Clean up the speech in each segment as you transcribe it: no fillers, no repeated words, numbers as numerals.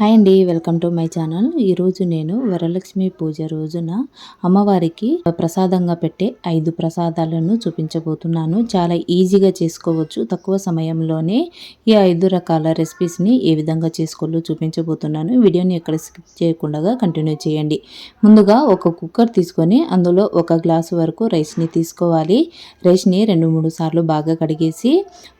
Hi అండి, welcome to my channel. ఈరోజు నేను వరలక్ష్మి పూజ రోజున అమ్మవారికి ప్రసాదంగా పెట్టే 5 ప్రసాదాలను చూపించబోతున్నాను. చాలా ఈజీగా చేసుకోవచ్చు. తక్కువ సమయంలోనే ఈ 5 రకాల రెసిపీస్ని ఏ విధంగా చేసుకోవాలో చూపించబోతున్నాను. వీడియోని ఎక్కడ స్కిప్ చేయకుండా కంటిన్యూ చేయండి. ముందుగా ఒక కుక్కర్ తీసుకొని అందులో 1 గ్లాసు వరకు రైస్ని తీసుకోవాలి. రైస్ని 2-3 సార్లు బాగా కడిగేసి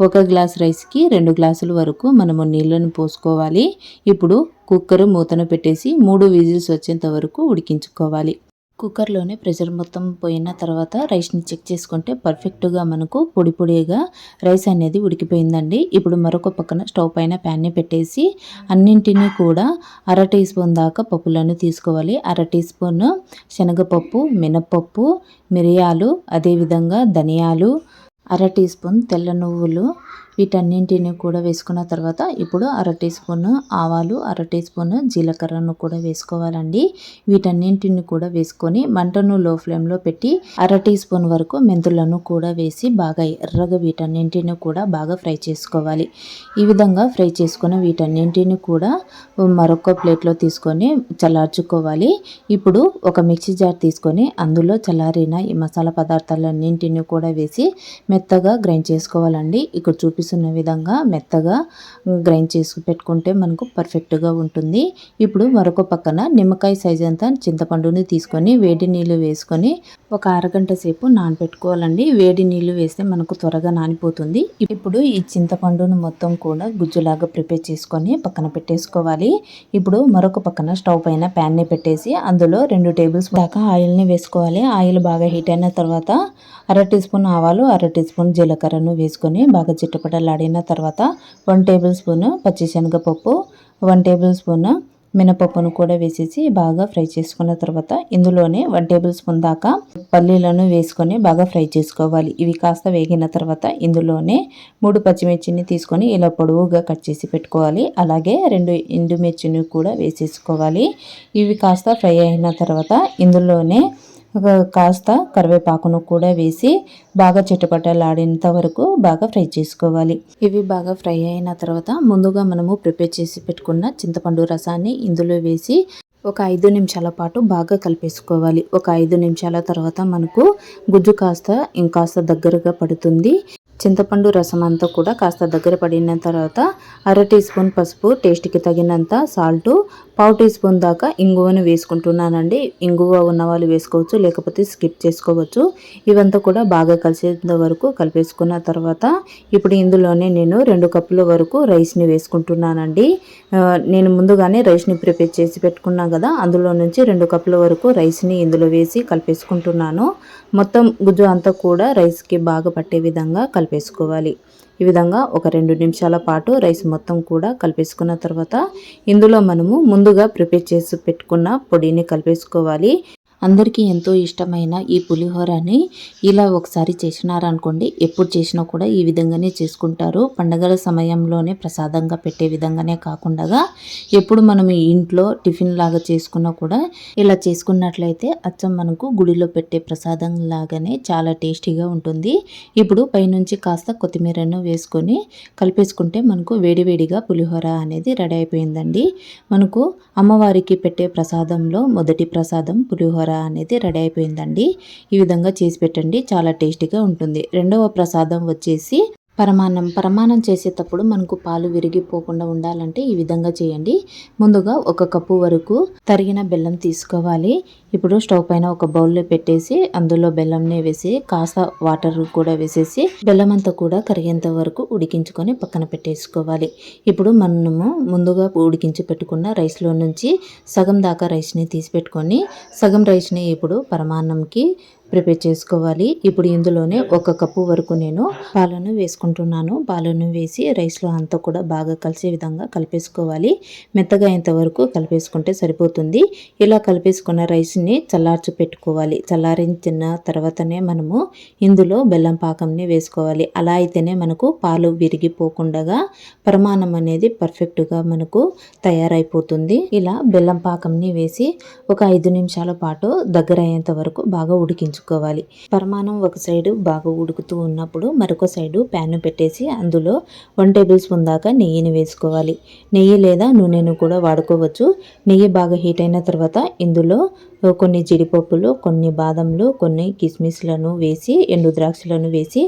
1 గ్లాస్ రైస్కి 2 గ్లాసుల వరకు మనము నీళ్ళను పోసుకోవాలి. ఇప్పుడు కుక్కర్ మూతను పెట్టేసి 3 విజిల్స్ వచ్చేంత వరకు ఉడికించుకోవాలి. కుక్కర్లోనే ప్రెషర్ మొత్తం పోయిన తర్వాత రైస్ని చెక్ చేసుకుంటే పర్ఫెక్ట్గా మనకు పొడి పొడిగా రైస్ అనేది ఉడికిపోయిందండి. ఇప్పుడు మరొక పక్కన స్టవ్ పైన ప్యాన్ని పెట్టేసి అన్నింటినీ కూడా 1/2 టీ స్పూన్ దాకా పప్పులను తీసుకోవాలి. 1/2 టీ స్పూన్ శనగపప్పు, మినప్పప్పు, మిరియాలు, అదేవిధంగా ధనియాలు, 1/2 టీ స్పూన్ తెల్ల నువ్వులు, వీటన్నింటిని కూడా వేసుకున్న తర్వాత ఇప్పుడు 1/2 టీ స్పూన్ ఆవాలు, 1/2 టీ స్పూన్ జీలకర్రను కూడా వేసుకోవాలండి. వీటన్నింటిని కూడా వేసుకొని మంటను లో ఫ్లేమ్లో పెట్టి 1/2 టీ స్పూన్ వరకు మెంతులను కూడా వేసి బాగా ఎర్రగా వీటన్నింటిని కూడా బాగా ఫ్రై చేసుకోవాలి. ఈ విధంగా ఫ్రై చేసుకున్న వీటన్నింటిని కూడా మరొక ప్లేట్లో తీసుకొని చల్లార్చుకోవాలి. ఇప్పుడు ఒక మిక్సీ జార్ తీసుకొని అందులో చల్లారిన ఈ మసాలా పదార్థాలన్నింటిని కూడా వేసి మెత్తగా గ్రైండ్ చేసుకోవాలండి. ఇక్కడ చూపిస్తున్న విధంగా మెత్తగా గ్రైండ్ చేసి పెట్టుకుంటే మనకు పర్ఫెక్ట్గా ఉంటుంది. ఇప్పుడు మరొక పక్కన నిమ్మకాయ సైజ్ అంతా చింతపండుని తీసుకొని వేడి నీళ్ళు వేసుకొని ఒక అరగంట సేపు నానబెట్టుకోవాలండి. వేడి నీళ్ళు వేస్తే మనకు త్వరగా నానిపోతుంది. ఇప్పుడు ఈ చింతపండును మొత్తం కూడా గుజ్జులాగా ప్రిపేర్ చేసుకొని పక్కన పెట్టేసుకోవాలి. ఇప్పుడు మరొక పక్కన స్టవ్ పైన ప్యాన్ని పెట్టేసి అందులో 2 టేబుల్ స్పూన్ దాకా ఆయిల్ని వేసుకోవాలి. ఆయిల్ బాగా హీట్ అయిన తర్వాత 1/2 టీ స్పూన్ ఆవాలు, 1/2 టీ స్పూన్ జీలకర్రను వేసుకొని బాగా చిట్టపటలాడిన తర్వాత 1 టేబుల్ స్పూన్ పచ్చిశనగపప్పు, 1 టేబుల్ స్పూన్ మినపప్పును కూడా వేసేసి బాగా ఫ్రై చేసుకున్న తర్వాత ఇందులోనే 1 టేబుల్ స్పూన్ దాకా పల్లీలను వేసుకొని బాగా ఫ్రై చేసుకోవాలి. ఇవి కాస్త వేగిన తర్వాత ఇందులోనే 3 పచ్చిమిర్చిని తీసుకొని ఇలా పొడవుగా కట్ చేసి పెట్టుకోవాలి. అలాగే 2 ఎండుమిర్చిని కూడా వేసేసుకోవాలి. ఇవి కాస్త ఫ్రై అయిన తర్వాత ఇందులోనే కాస్త కరివేపాకును కూడా వేసి బాగా చిటపటలాడేంత వరకు బాగా ఫ్రై చేసుకోవాలి. ఇవి బాగా ఫ్రై అయిన తర్వాత ముందుగా మనము ప్రిపేర్ చేసి పెట్టుకున్న చింతపండు రసాన్ని ఇందులో వేసి ఒక 5 నిమిషాల పాటు బాగా కలిపేసుకోవాలి. ఒక 5 నిమిషాల తర్వాత మనకు గుజ్జు కాస్త ఇంకాస్త దగ్గరగా పడుతుంది. చింతపండు రసం అంతా కూడా కాస్త దగ్గర పడిన తర్వాత 1/2 టీ స్పూన్ పసుపు, టేస్ట్కి తగినంత సాల్టు, 1/4 టీ స్పూన్ దాకా ఇంగువను వేసుకుంటున్నానండి. ఇంగువ ఉన్న వాళ్ళు వేసుకోవచ్చు, లేకపోతే స్కిప్ చేసుకోవచ్చు. ఇవంతా కూడా బాగా కలిసేంత వరకు కలిపేసుకున్న తర్వాత ఇప్పుడు ఇందులోనే నేను 2 కప్పుల వరకు రైస్ని వేసుకుంటున్నానండి. నేను ముందుగానే రైస్ని ప్రిపేర్ చేసి పెట్టుకున్నాను కదా, అందులో నుంచి 2 కప్పుల వరకు రైస్ని ఇందులో వేసి కలిపేసుకుంటున్నాను. మొత్తం గుజ్జు అంతా కూడా రైస్కి బాగా పట్టే విధంగా కలిపేసుకోవాలి. ఈ విధంగా ఒక 2 నిమిషాల పాటు రైస్ మొత్తం కూడా కలిపేసుకున్న తర్వాత ఇందులో మనము ముందుగా ప్రిపేర్ చేసి పెట్టుకున్న పొడిని కలిపేసుకోవాలి. అందరికీ ఎంతో ఇష్టమైన ఈ పులిహోరని ఇలా ఒకసారి చేసినారనుకోండి, ఎప్పుడు చేసినా కూడా ఈ విధంగానే చేసుకుంటారు. పండగల సమయంలోనే ప్రసాదంగా పెట్టే విధంగానే కాకుండా ఎప్పుడు మనం ఇంట్లో టిఫిన్ లాగా చేసుకున్నా కూడా ఇలా చేసుకున్నట్లయితే అచ్చం మనకు గుడిలో పెట్టే ప్రసాదం లాగానే చాలా టేస్టీగా ఉంటుంది. ఇప్పుడు పైనుంచి కాస్త కొత్తిమీరను వేసుకొని కలిపేసుకుంటే మనకు వేడివేడిగా పులిహోర అనేది రెడీ అయిపోయిందండి. మనకు అమ్మవారికి పెట్టే ప్రసాదంలో మొదటి ప్రసాదం పులిహోర అనేది రెడీ అయిపోయిందండి. ఈ విధంగా చేసి పెట్టండి, చాలా టేస్టీగా ఉంటుంది. రెండవ ప్రసాదం వచ్చేసి పరమాన్నం చేసేటప్పుడు మనకు పాలు విరిగిపోకుండా ఉండాలంటే ఈ విధంగా చేయండి. ముందుగా 1 కప్పు వరకు తరిగిన బెల్లం తీసుకోవాలి. ఇప్పుడు స్టవ్ పైన ఒక బౌల్లో పెట్టేసి అందులో బెల్లంని వేసి కాస్త వాటర్ కూడా వేసేసి బెల్లం అంతా కూడా కరిగేంత వరకు ఉడికించుకొని పక్కన పెట్టేసుకోవాలి. ఇప్పుడు మనము ముందుగా ఉడికించి పెట్టుకున్న రైస్లో నుంచి సగం దాకా రైస్ని తీసి పెట్టుకొని సగం రైస్ని ఇప్పుడు పరమాన్నంకి ప్రిపేర్ చేసుకోవాలి. ఇప్పుడు ఇందులోనే 1 కప్పు వరకు నేను పాలను వేసుకుంటున్నాను. పాలను వేసి రైస్లో అంతా కూడా బాగా కలిసే విధంగా కలిపేసుకోవాలి. మెత్తగా అయ్యేంత వరకు కలిపేసుకుంటే సరిపోతుంది. ఇలా కలిపేసుకున్న రైస్ని చల్లార్చి పెట్టుకోవాలి. చల్లారించిన తర్వాతనే మనము ఇందులో బెల్లం పాకంని వేసుకోవాలి. అలా అయితేనే మనకు పాలు విరిగిపోకుండా పరమాన్నం అనేది పర్ఫెక్ట్గా మనకు తయారైపోతుంది. ఇలా బెల్లం పాకంని వేసి ఒక 5 నిమిషాల పాటు దగ్గర అయ్యేంత వరకు బాగా ఉడికించుకోవాలి. వేయించుకోవాలి. పరమాన్నం ఒక సైడు బాగా ఉడుకుతూ ఉన్నప్పుడు మరొక సైడు ప్యాన్ పెట్టేసి అందులో 1 టేబుల్ స్పూన్ దాకా నెయ్యిని వేసుకోవాలి. నెయ్యి లేదా నూనెను కూడా వాడుకోవచ్చు. నెయ్యి బాగా హీట్ అయిన తర్వాత ఇందులో కొన్ని జీడిపప్పులు, కొన్ని బాదంలు, కొన్ని కిస్మిస్లను వేసి, ఎండు ద్రాక్షలను వేసి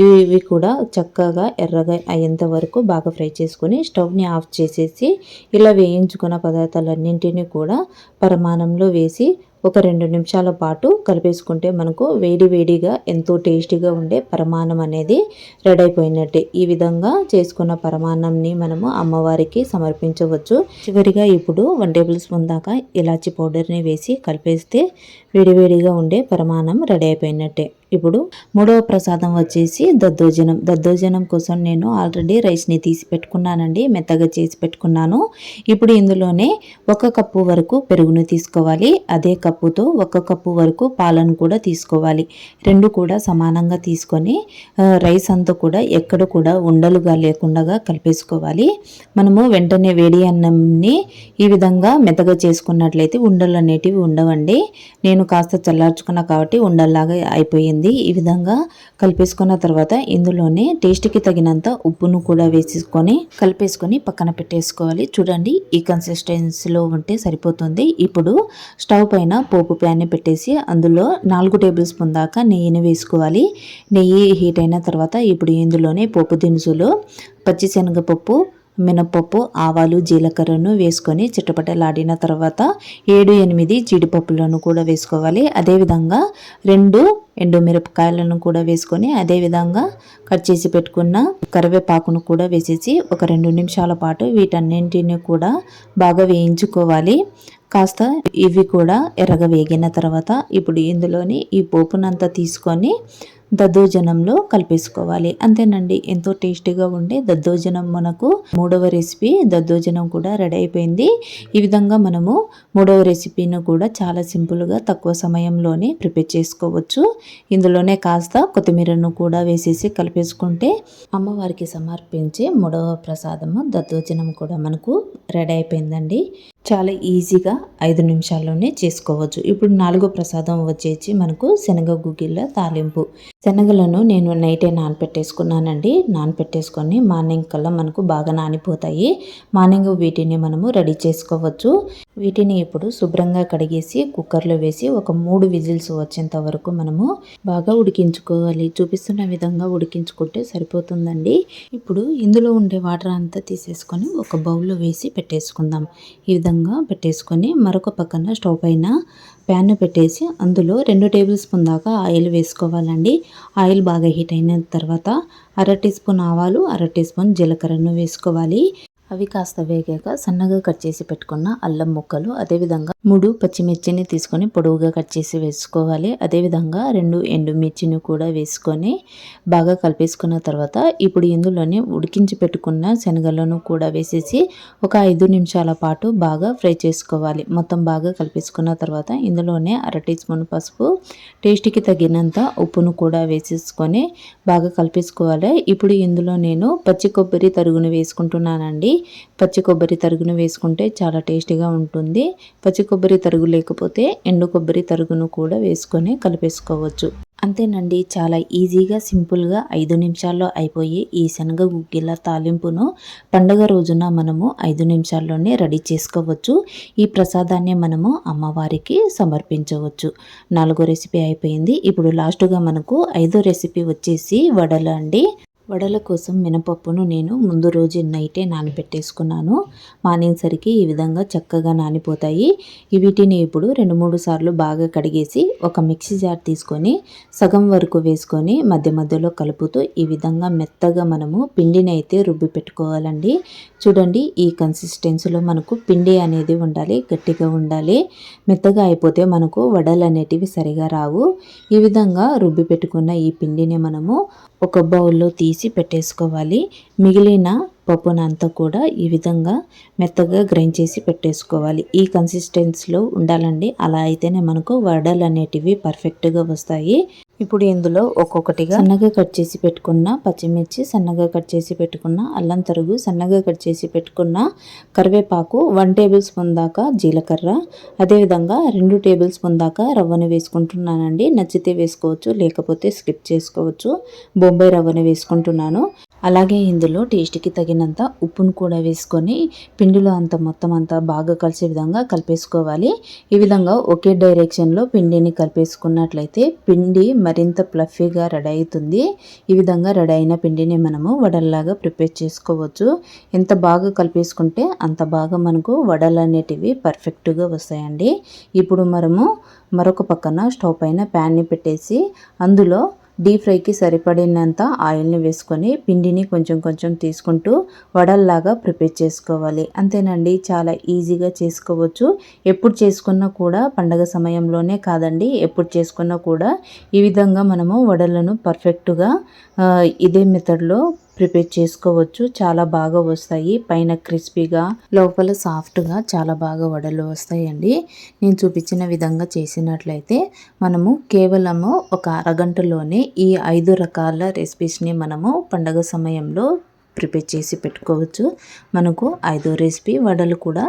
ఇవి కూడా చక్కగా ఎర్రగా అయ్యేంత వరకు బాగా ఫ్రై చేసుకొని స్టవ్ని ఆఫ్ చేసేసి ఇలా వేయించుకున్న పదార్థాలన్నింటినీ కూడా పరమాన్నంలో వేసి ఒక 2 నిమిషాల పాటు కలిపేసుకుంటే మనకు వేడిగా ఎంతో టేస్టీగా ఉండే పరమాన్నం అనేది రెడీ అయిపోయినట్టే. ఈ విధంగా చేసుకున్న పరమాన్నంని మనము అమ్మవారికి సమర్పించవచ్చు. చివరిగా ఇప్పుడు 1 టేబుల్ స్పూన్ దాకా ఇలాచి పౌడర్ని వేసి కలిపేస్తే వేడిగా ఉండే పరమాన్నం రెడీ అయిపోయినట్టే. ఇప్పుడు మూడవ ప్రసాదం వచ్చేసి దద్దోజనం కోసం నేను ఆల్రెడీ రైస్ని తీసి పెట్టుకున్నానండి, మెత్తగా చేసి పెట్టుకున్నాను. ఇప్పుడు ఇందులోనే 1 కప్పు వరకు పెరుగును తీసుకోవాలి. అదే కప్పుతో 1 కప్పు వరకు పాలను కూడా తీసుకోవాలి. 2 కూడా సమానంగా తీసుకొని రైస్ అంతా కూడా ఎక్కడ కూడా ఉండలుగా లేకుండా కలిపేసుకోవాలి. మనము వెంటనే వేడి అన్నంని ఈ విధంగా మెత్తగా చేసుకున్నట్లయితే ఉండలు అనేటివి ఉండవండి. నేను కాస్త చల్లార్చుకున్నా కాబట్టి ఉండల్లాగా అయిపోయింది. ఈ విధంగా కలిపేసుకున్న తర్వాత ఇందులోనే టేస్ట్కి తగినంత ఉప్పును కూడా వేసుకొని కలిపేసుకొని పక్కన పెట్టేసుకోవాలి. చూడండి, ఈ కన్సిస్టెన్సీలో ఉంటే సరిపోతుంది. ఇప్పుడు స్టవ్ పైన పోపు ప్యాన్ని పెట్టేసి అందులో 4 టేబుల్ స్పూన్ దాకా నెయ్యిని వేసుకోవాలి. నెయ్యి హీట్ అయిన తర్వాత ఇప్పుడు ఇందులోనే పోపు దినుసులు, పచ్చిశనగపప్పు, మినపప్పు, ఆవాలు, జీలకర్రను వేసుకొని చిటపటలాడిన తర్వాత 7-8 జీడిపప్పులను కూడా వేసుకోవాలి. అదేవిధంగా 2 ఎండుమిరపకాయలను కూడా వేసుకొని అదేవిధంగా కట్ చేసి పెట్టుకున్న కరివేపాకును కూడా వేసేసి ఒక 2 నిమిషాల పాటు వీటన్నింటిని కూడా బాగా వేయించుకోవాలి. కాస్త ఇవి కూడా ఎర్రగా వేగిన తర్వాత ఇప్పుడు ఇందులోని ఈ పోపునంతా తీసుకొని దద్దోజనంలో కలిపేసుకోవాలి. అంతేనండి, ఎంతో టేస్టీగా ఉండే దద్దోజనం మనకు మూడవ రెసిపీ దద్దోజనం కూడా రెడీ అయిపోయింది. ఈ విధంగా మనము మూడవ రెసిపీని కూడా చాలా సింపుల్గా తక్కువ సమయంలోనే ప్రిపేర్ చేసుకోవచ్చు. ఇందులోనే కాస్త కొత్తిమీరను కూడా వేసేసి కలిపేసుకుంటే అమ్మవారికి సమర్పించే మూడవ ప్రసాదము దద్దోజనం కూడా మనకు రెడీ అయిపోయిందండి. చాలా ఈజీగా 5 నిమిషాల్లోనే చేసుకోవచ్చు. ఇప్పుడు 4వ ప్రసాదం వచ్చేసి మనకు శనగ గుగ్గిళ్ళ తాలింపు. శనగలను నేను నైటే నానపెట్టేసుకున్నానండి. నానపెట్టేసుకొని మార్నింగ్ కల్లా మనకు బాగా నానిపోతాయి. మార్నింగ్ వీటిని మనము రెడీ చేసుకోవచ్చు. వీటిని ఇప్పుడు శుభ్రంగా కడిగేసి కుక్కర్లో వేసి ఒక 3 విజిల్స్ వచ్చేంత వరకు మనము బాగా ఉడికించుకోవాలి. చూపిస్తున్న విధంగా ఉడికించుకుంటే సరిపోతుందండి. ఇప్పుడు ఇందులో ఉండే వాటర్ అంతా తీసేసుకొని ఒక బౌల్లో వేసి పెట్టేసుకుందాం. ఈ విధంగా పెట్టేసుకొని మరొక పక్కన స్టవ్ పైన ప్యాన్ పెట్టేసి అందులో 2 టేబుల్ స్పూన్ దాకా ఆయిల్ వేసుకోవాలండి. ఆయిల్ బాగా హీట్ అయిన తర్వాత 1/2 టీ స్పూన్ ఆవాలు, 1/2 టీ స్పూన్ జీలకర్రను వేసుకోవాలి. అవి కాస్త వేగాక సన్నగా కట్ చేసి పెట్టుకున్న అల్లం ముక్కలు, అదేవిధంగా 3 పచ్చిమిర్చిని తీసుకొని పొడవుగా కట్ చేసి వేసుకోవాలి. అదేవిధంగా 2 ఎండుమిర్చిని కూడా వేసుకొని బాగా కలిపేసుకున్న తర్వాత ఇప్పుడు ఇందులోనే ఉడికించి పెట్టుకున్న శనగలను కూడా వేసేసి ఒక 5 నిమిషాల పాటు బాగా ఫ్రై చేసుకోవాలి. మొత్తం బాగా కలిపేసుకున్న తర్వాత ఇందులోనే 1/2 టీ స్పూన్ పసుపు, టేస్ట్కి తగినంత ఉప్పును కూడా వేసేసుకొని బాగా కలిపేసుకోవాలి. ఇప్పుడు ఇందులో నేను పచ్చి కొబ్బరి తరుగును వేసుకుంటున్నానండి. పచ్చి కొబ్బరి తరుగును వేసుకుంటే చాలా టేస్టీగా ఉంటుంది. పచ్చి కొబ్బరి తరుగు లేకపోతే ఎండు కొబ్బరి తరుగును కూడా వేసుకొని కలిపేసుకోవచ్చు. అంతేనండి, చాలా ఈజీగా సింపుల్గా 5 నిమిషాల్లో అయిపోయి ఈ శనగ గుగ్గిళ్ళ తాలింపును పండుగ రోజున మనము 5 నిమిషాల్లోనే రెడీ చేసుకోవచ్చు. ఈ ప్రసాదాన్ని మనము అమ్మవారికి సమర్పించవచ్చు. 4వ రెసిపీ అయిపోయింది. ఇప్పుడు లాస్ట్గా మనకు 5వ రెసిపీ వచ్చేసి వడలు అండి. వడల కోసం మినపప్పును నేను ముందు రోజు నైటే నానబెట్టేసుకున్నాను. మార్నింగ్ సరికి ఈ విధంగా చక్కగా నానిపోతాయి. వీటిని ఇప్పుడు 2-3 సార్లు బాగా కడిగేసి ఒక మిక్సీ జార్ తీసుకొని సగం వరకు వేసుకొని మధ్యలో కలుపుతూ ఈ విధంగా మెత్తగా మనము పిండిని అయితే రుబ్బి పెట్టుకోవాలండి. చూడండి, ఈ కన్సిస్టెన్సీలో మనకు పిండి అనేది ఉండాలి, గట్టిగా ఉండాలి. మెత్తగా అయిపోతే మనకు వడలు అనేటివి సరిగా రావు. ఈ విధంగా రుబ్బి పెట్టుకున్న ఈ పిండిని మనము ఒక బౌల్లో తీసి పెట్టేసుకోవాలి. మిగిలిన పప్పునంతా కూడా ఈ విధంగా మెత్తగా గ్రైండ్ చేసి పెట్టేసుకోవాలి. ఈ కన్సిస్టెన్సీలో ఉండాలండి. అలా అయితేనే మనకు వడలు అనేటివి పర్ఫెక్ట్గా వస్తాయి. ఇప్పుడు ఇందులో ఒక్కొక్కటిగా సన్నగా కట్ చేసి పెట్టుకున్న పచ్చిమిర్చి, సన్నగా కట్ చేసి పెట్టుకున్న అల్లం తరుగు, సన్నగా కట్ చేసి పెట్టుకున్న కరివేపాకు, 1 టేబుల్ స్పూన్ దాకా జీలకర్ర, అదేవిధంగా 2 టేబుల్ స్పూన్ దాకా రవ్వను వేసుకుంటున్నానండి. నచ్చితే వేసుకోవచ్చు, లేకపోతే స్కిప్ చేసుకోవచ్చు. బొంబాయి రవ్వను వేసుకుంటున్నాను. అలాగే ఇందులో టేస్ట్కి తగినంత ఉప్పును కూడా వేసుకొని పిండిలో మొత్తం అంతా బాగా కలిసే విధంగా కలిపేసుకోవాలి. ఈ విధంగా ఒకే డైరెక్షన్లో పిండిని కలిపేసుకున్నట్లయితే పిండి మరింత ప్లఫీగా రెడీ అవుతుంది. ఈ విధంగా రెడీ అయిన పిండిని మనము వడల్లాగా ప్రిపేర్ చేసుకోవచ్చు. ఎంత బాగా కలిపేసుకుంటే అంత బాగా మనకు వడలు అనేటివి పర్ఫెక్ట్గా వస్తాయండి. ఇప్పుడు మనము మరొక పక్కన స్టవ్ పైన ప్యాన్ని పెట్టేసి అందులో డీప్ ఫ్రైకి సరిపడినంత ఆయిల్ని వేసుకొని పిండిని కొంచెం కొంచెం తీసుకుంటూ వడల్లాగా ప్రిపేర్ చేసుకోవాలి. అంతేనండి, చాలా ఈజీగా చేసుకోవచ్చు. ఎప్పుడు చేసుకున్నా కూడా పండగ సమయంలోనే కాదండి, ఎప్పుడు చేసుకున్నా కూడా ఈ విధంగా మనము వడలను పర్ఫెక్ట్గా ఇదే మెథడ్లో ప్రిపేర్ చేసుకోవచ్చు. చాలా బాగా వస్తాయి. పైన క్రిస్పీగా, లోపల సాఫ్ట్గా చాలా బాగా వడలు వస్తాయండి. నేను చూపించిన విధంగా చేసినట్లయితే మనము కేవలము ఒక అరగంటలోనే ఈ 5 రకాల రెసిపీస్ని మనము పండగ సమయంలో ప్రిపేర్ చేసి పెట్టుకోవచ్చు. మనకు 5వ రెసిపీ వడలు కూడా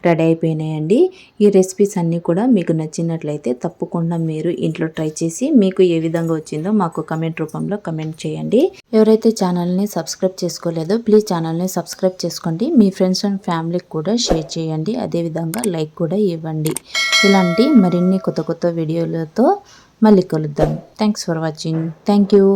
రెడీ అయిపోయినాయండి. ఈ రెసిపీస్ అన్నీ కూడా మీకు నచ్చినట్లయితే తప్పకుండా మీరు ఇంట్లో ట్రై చేసి మీకు ఏ విధంగా వచ్చిందో మాకు కమెంట్ రూపంలో కమెంట్ చేయండి. ఎవరైతే ఛానల్ని సబ్స్క్రైబ్ చేసుకోలేదో ప్లీజ్ ఛానల్ని సబ్స్క్రైబ్ చేసుకోండి. మీ ఫ్రెండ్స్ అండ్ ఫ్యామిలీకి కూడా షేర్ చేయండి. అదేవిధంగా లైక్ కూడా ఇవ్వండి. ఇలాంటి మరిన్ని కొత్త కొత్త వీడియోలతో మళ్ళీ కలుద్దాం. Thanks for watching. Thank you.